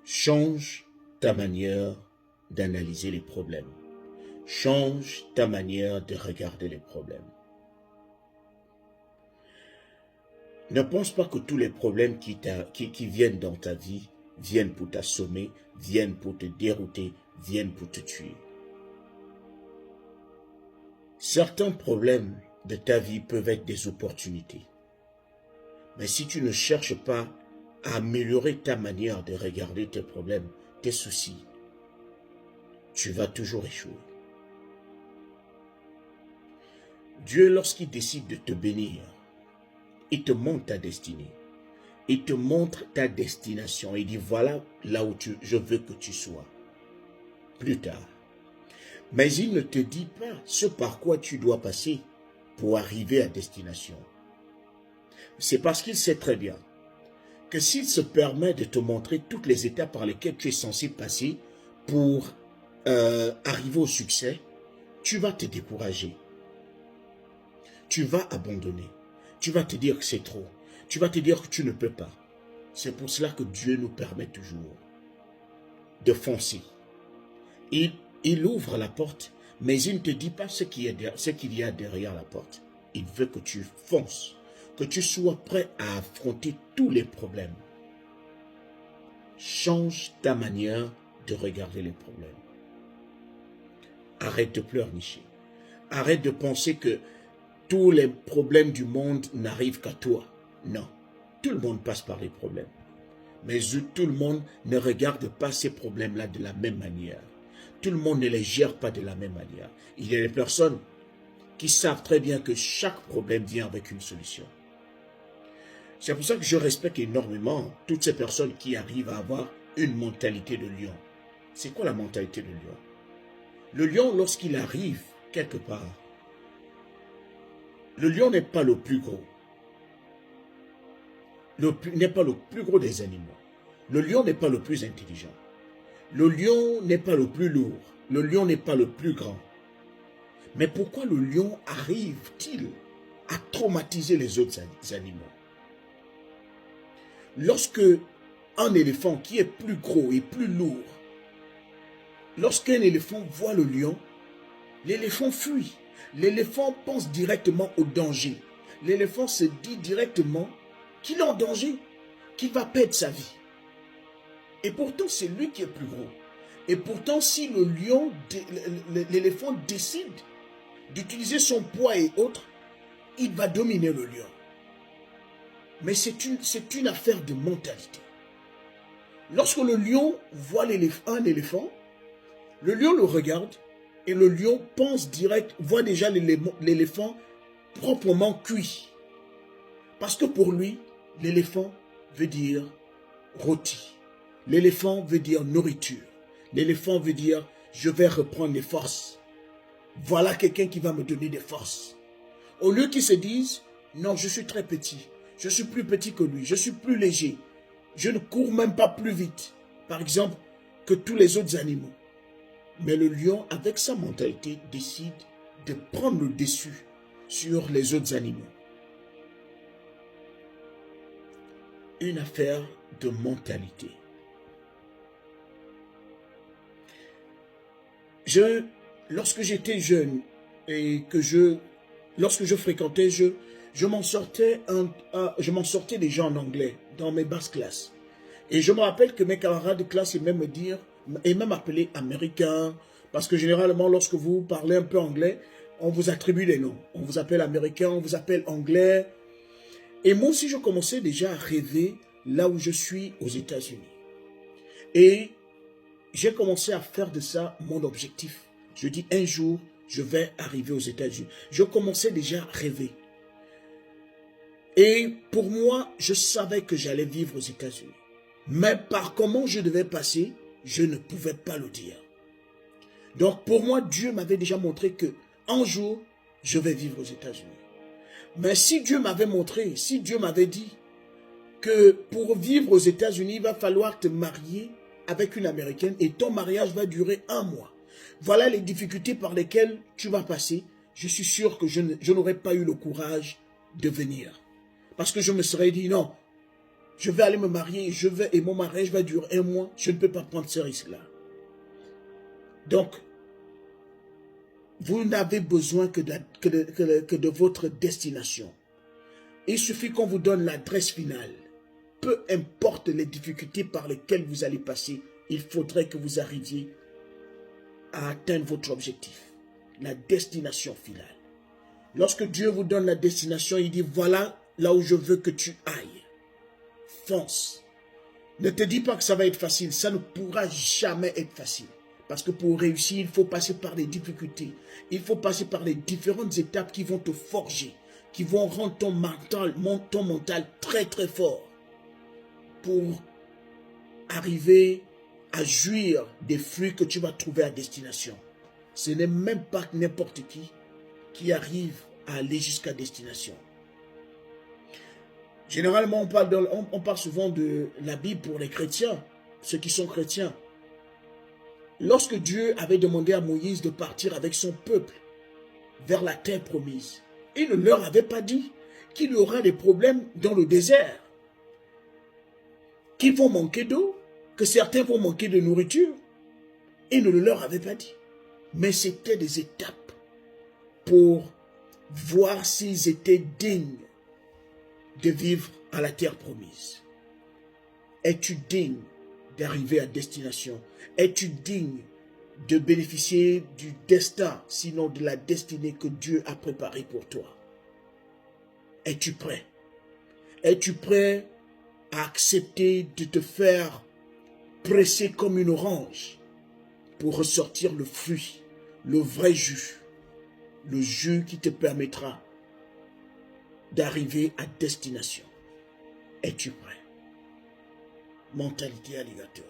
Change ta manière d'analyser les problèmes. Change ta manière de regarder les problèmes. Ne pense pas que tous les problèmes qui viennent dans ta vie viennent pour t'assommer, viennent pour te dérouter, viennent pour te tuer. Certains problèmes de ta vie peuvent être des opportunités. Mais si tu ne cherches pas à améliorer ta manière de regarder tes problèmes, tes soucis, tu vas toujours échouer. Dieu, lorsqu'il décide de te bénir, il te montre ta destinée. Il te montre ta destination. Il dit, voilà là où je veux que tu sois. Plus tard. Mais il ne te dit pas ce par quoi tu dois passer pour arriver à destination. C'est parce qu'il sait très bien que s'il se permet de te montrer toutes les étapes par lesquelles tu es censé passer pour arriver au succès, tu vas te décourager. Tu vas abandonner. Tu vas te dire que c'est trop. Tu vas te dire que tu ne peux pas. C'est pour cela que Dieu nous permet toujours de foncer. Il ouvre la porte, mais il ne te dit pas ce qu'il y a derrière la porte. Il veut que tu fonces, que tu sois prêt à affronter tous les problèmes. Change ta manière de regarder les problèmes. Arrête de pleurnicher. Arrête de penser que tous les problèmes du monde n'arrivent qu'à toi. Non, tout le monde passe par les problèmes. Mais tout le monde ne regarde pas ces problèmes-là de la même manière. Tout le monde ne les gère pas de la même manière. Il y a des personnes qui savent très bien que chaque problème vient avec une solution. C'est pour ça que je respecte énormément toutes ces personnes qui arrivent à avoir une mentalité de lion. C'est quoi la mentalité de lion? Le lion, lorsqu'il arrive quelque part, le lion n'est pas le plus gros. N'est pas le plus gros des animaux. Le lion n'est pas le plus intelligent. Le lion n'est pas le plus lourd. Le lion n'est pas le plus grand. Mais pourquoi le lion arrive-t-il à traumatiser les autres animaux? Lorsque un éléphant qui est plus gros et plus lourd, lorsqu'un éléphant voit le lion, l'éléphant fuit. L'éléphant pense directement au danger. L'éléphant se dit directement qu'il est en danger, qu'il va perdre sa vie. Et pourtant, c'est lui qui est plus gros. Et pourtant, si l'éléphant décide d'utiliser son poids et autres, il va dominer le lion. Mais c'est une affaire de mentalité. Lorsque le lion voit un éléphant, le lion le regarde et le lion pense direct, voit déjà l'éléphant proprement cuit. Parce que pour lui, l'éléphant veut dire rôti. L'éléphant veut dire nourriture. L'éléphant veut dire je vais reprendre les forces. Voilà quelqu'un qui va me donner des forces. Au lieu qu'ils se disent non, je suis très petit. Je suis plus petit que lui. Je suis plus léger. Je ne cours même pas plus vite, par exemple, que tous les autres animaux. Mais le lion, avec sa mentalité, décide de prendre le dessus sur les autres animaux. Une affaire de mentalité. Lorsque j'étais jeune et lorsque je fréquentais, je m'en sortais déjà en anglais dans mes basses classes. Et je me rappelle que mes camarades de classe aimaient m'appeler américain, parce que généralement, lorsque vous parlez un peu anglais, on vous attribue des noms. On vous appelle américain, on vous appelle anglais. Et moi aussi, je commençais déjà à rêver là où je suis aux États-Unis. Et j'ai commencé à faire de ça mon objectif. Je dis un jour, je vais arriver aux États-Unis. Je commençais déjà à rêver. Et pour moi, je savais que j'allais vivre aux États-Unis. Mais par comment je devais passer, je ne pouvais pas le dire. Donc pour moi, Dieu m'avait déjà montré que un jour, je vais vivre aux États-Unis. Mais si Dieu m'avait montré, si Dieu m'avait dit que pour vivre aux États-Unis, il va falloir te marier avec une Américaine et ton mariage va durer 1 mois. Voilà les difficultés par lesquelles tu vas passer. Je suis sûr que je n'aurais pas eu le courage de venir. Parce que je me serais dit non, je vais aller me marier, et mon mariage va durer 1 mois, je ne peux pas prendre ce risque-là. Donc, vous n'avez besoin que de votre destination. Il suffit qu'on vous donne l'adresse finale. Peu importe les difficultés par lesquelles vous allez passer, il faudrait que vous arriviez à atteindre votre objectif, la destination finale. Lorsque Dieu vous donne la destination, il dit, voilà là où je veux que tu ailles. Fonce. Ne te dis pas que ça va être facile, ça ne pourra jamais être facile. Parce que pour réussir, il faut passer par des difficultés. Il faut passer par les différentes étapes qui vont te forger, qui vont rendre ton mental très très fort pour arriver à jouir des fruits que tu vas trouver à destination. Ce n'est même pas n'importe qui arrive à aller jusqu'à destination. Généralement, on parle souvent de la Bible pour les chrétiens, ceux qui sont chrétiens. Lorsque Dieu avait demandé à Moïse de partir avec son peuple vers la terre promise, il ne leur avait pas dit qu'il y aura des problèmes dans le désert, qu'ils vont manquer d'eau, que certains vont manquer de nourriture. Il ne le leur avait pas dit. Mais c'était des étapes pour voir s'ils étaient dignes de vivre à la terre promise. Es-tu digne d'arriver à destination? Es-tu digne de bénéficier du destin, sinon de la destinée que Dieu a préparée pour toi? Es-tu prêt? Es-tu prêt à accepter de te faire presser comme une orange pour ressortir le fruit, le vrai jus, le jus qui te permettra d'arriver à destination? Es-tu prêt? Mentalité alligator.